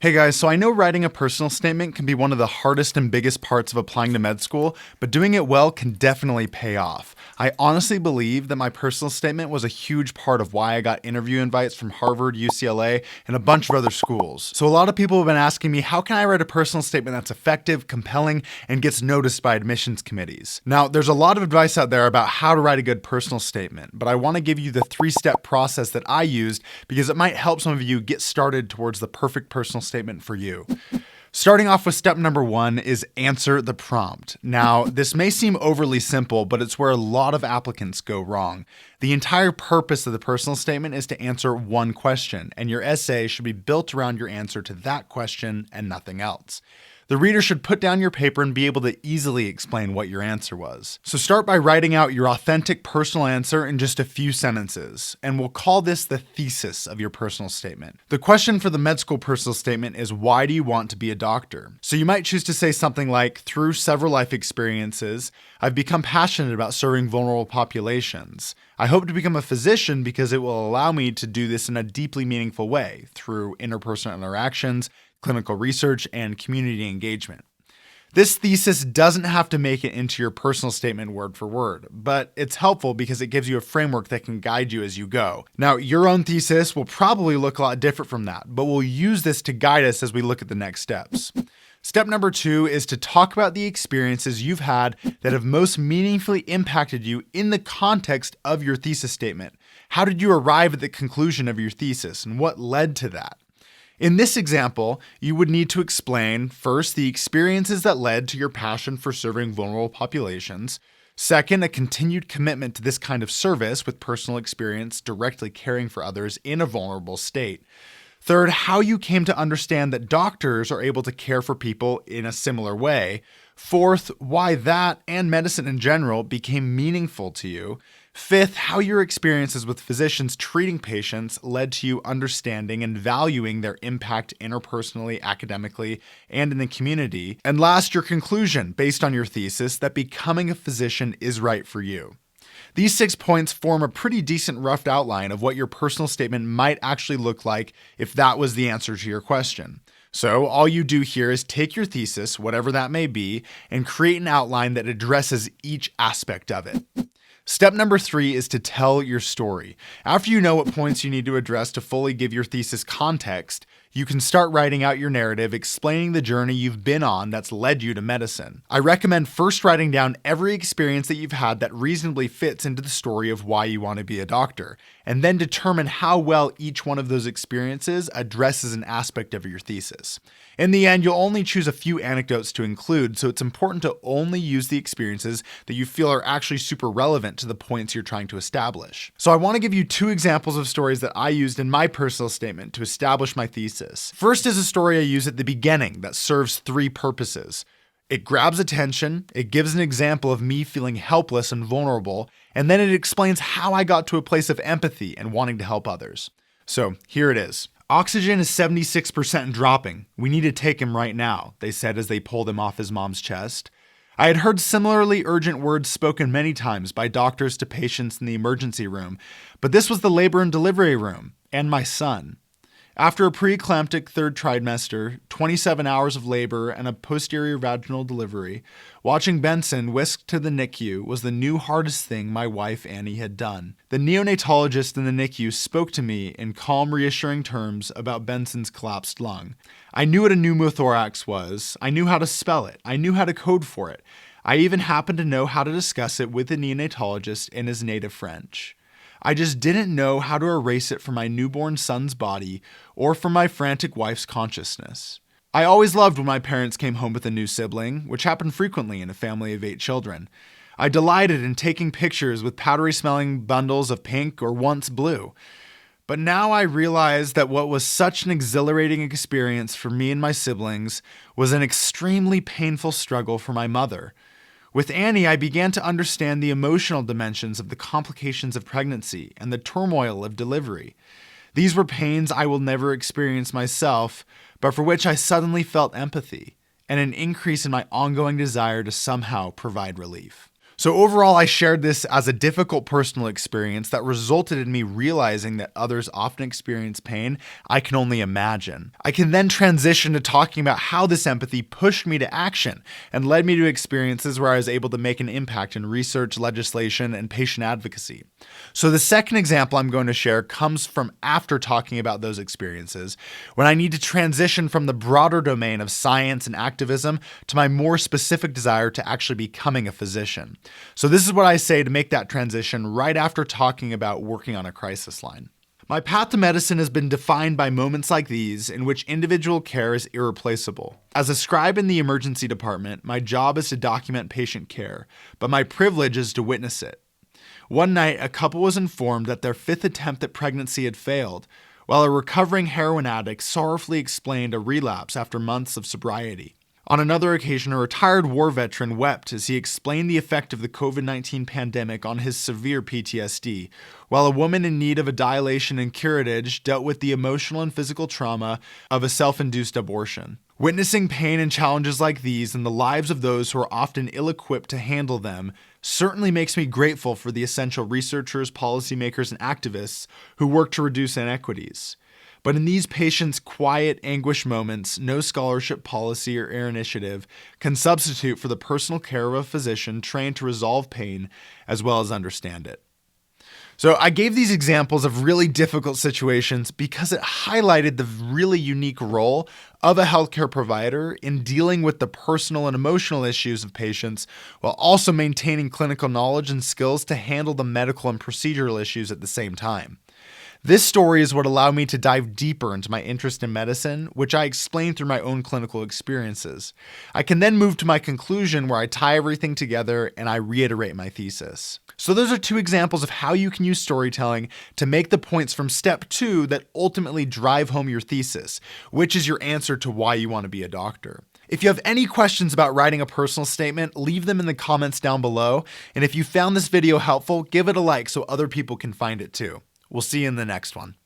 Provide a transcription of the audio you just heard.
Hey guys, so I know writing a personal statement can be one of the hardest and biggest parts of applying to med school, but doing it well can definitely pay off. I honestly believe that my personal statement was a huge part of why I got interview invites from Harvard, UCLA, and a bunch of other schools. So a lot of people have been asking me, how can I write a personal statement that's effective, compelling, and gets noticed by admissions committees? Now, there's a lot of advice out there about how to write a good personal statement, but I want to give you the 3-step process that I used because it might help some of you get started towards the perfect personal statement for you. Starting off with step number 1 is answer the prompt. Now, this may seem overly simple, but it's where a lot of applicants go wrong. The entire purpose of the personal statement is to answer one question, and your essay should be built around your answer to that question and nothing else. The reader should put down your paper and be able to easily explain what your answer was. So start by writing out your authentic personal answer in just a few sentences, and we'll call this the thesis of your personal statement. The question for the med school personal statement is, why do you want to be a doctor? So you might choose to say something like, through several life experiences, I've become passionate about serving vulnerable populations. I hope to become a physician because it will allow me to do this in a deeply meaningful way through interpersonal interactions, clinical research, and community engagement. This thesis doesn't have to make it into your personal statement word for word, but it's helpful because it gives you a framework that can guide you as you go. Now, your own thesis will probably look a lot different from that, but we'll use this to guide us as we look at the next steps. Step number 2 is to talk about the experiences you've had that have most meaningfully impacted you in the context of your thesis statement. How did you arrive at the conclusion of your thesis, and what led to that? In this example, you would need to explain, first, the experiences that led to your passion for serving vulnerable populations. Second, a continued commitment to this kind of service with personal experience directly caring for others in a vulnerable state. Third, how you came to understand that doctors are able to care for people in a similar way. Fourth, why that and medicine in general became meaningful to you. Fifth, how your experiences with physicians treating patients led to you understanding and valuing their impact interpersonally, academically, and in the community. And last, your conclusion based on your thesis that becoming a physician is right for you. These 6 points form a pretty decent rough outline of what your personal statement might actually look like if that was the answer to your question. So all you do here is take your thesis, whatever that may be, and create an outline that addresses each aspect of it. Step number 3 is to tell your story. After you know what points you need to address to fully give your thesis context, you can start writing out your narrative explaining the journey you've been on that's led you to medicine. I recommend first writing down every experience that you've had that reasonably fits into the story of why you want to be a doctor, and then determine how well each one of those experiences addresses an aspect of your thesis. In the end, you'll only choose a few anecdotes to include, so it's important to only use the experiences that you feel are actually super relevant to the points you're trying to establish. So I want to give you 2 examples of stories that I used in my personal statement to establish my thesis. First is a story I use at the beginning that serves 3 purposes. It grabs attention, it gives an example of me feeling helpless and vulnerable, and then it explains how I got to a place of empathy and wanting to help others. So here it is. Oxygen is 76% and dropping. We need to take him right now, they said as they pulled him off his mom's chest. I had heard similarly urgent words spoken many times by doctors to patients in the emergency room, but this was the labor and delivery room, and my son. After a preeclamptic 3rd trimester, 27 hours of labor, and a posterior vaginal delivery, watching Benson whisked to the NICU was the new hardest thing my wife Annie had done. The neonatologist in the NICU spoke to me in calm, reassuring terms about Benson's collapsed lung. I knew what a pneumothorax was. I knew how to spell it. I knew how to code for it. I even happened to know how to discuss it with the neonatologist in his native French. I just didn't know how to erase it from my newborn son's body or from my frantic wife's consciousness. I always loved when my parents came home with a new sibling, which happened frequently in a family of 8 children. I delighted in taking pictures with powdery-smelling bundles of pink or once blue. But now I realize that what was such an exhilarating experience for me and my siblings was an extremely painful struggle for my mother. With Annie, I began to understand the emotional dimensions of the complications of pregnancy and the turmoil of delivery. These were pains I will never experience myself, but for which I suddenly felt empathy and an increase in my ongoing desire to somehow provide relief. So overall, I shared this as a difficult personal experience that resulted in me realizing that others often experience pain I can only imagine. I can then transition to talking about how this empathy pushed me to action and led me to experiences where I was able to make an impact in research, legislation, and patient advocacy. So the second example I'm going to share comes from after talking about those experiences, when I need to transition from the broader domain of science and activism to my more specific desire to actually becoming a physician. So this is what I say to make that transition right after talking about working on a crisis line. My path to medicine has been defined by moments like these in which individual care is irreplaceable. As a scribe in the emergency department, my job is to document patient care, but my privilege is to witness it. One night, a couple was informed that their 5th attempt at pregnancy had failed, while a recovering heroin addict sorrowfully explained a relapse after months of sobriety. On another occasion, a retired war veteran wept as he explained the effect of the COVID-19 pandemic on his severe PTSD, while a woman in need of a dilation and curettage dealt with the emotional and physical trauma of a self-induced abortion. Witnessing pain and challenges like these in the lives of those who are often ill-equipped to handle them certainly makes me grateful for the essential researchers, policymakers, and activists who work to reduce inequities. But in these patients' quiet, anguish moments, no scholarship, policy, or initiative can substitute for the personal care of a physician trained to resolve pain as well as understand it. So I gave these examples of really difficult situations because it highlighted the really unique role of a healthcare provider in dealing with the personal and emotional issues of patients while also maintaining clinical knowledge and skills to handle the medical and procedural issues at the same time. This story is what allowed me to dive deeper into my interest in medicine, which I explained through my own clinical experiences. I can then move to my conclusion where I tie everything together and I reiterate my thesis. So those are 2 examples of how you can use storytelling to make the points from step 2 that ultimately drive home your thesis, which is your answer to why you want to be a doctor. If you have any questions about writing a personal statement, leave them in the comments down below. And if you found this video helpful, give it a like so other people can find it too. We'll see you in the next one.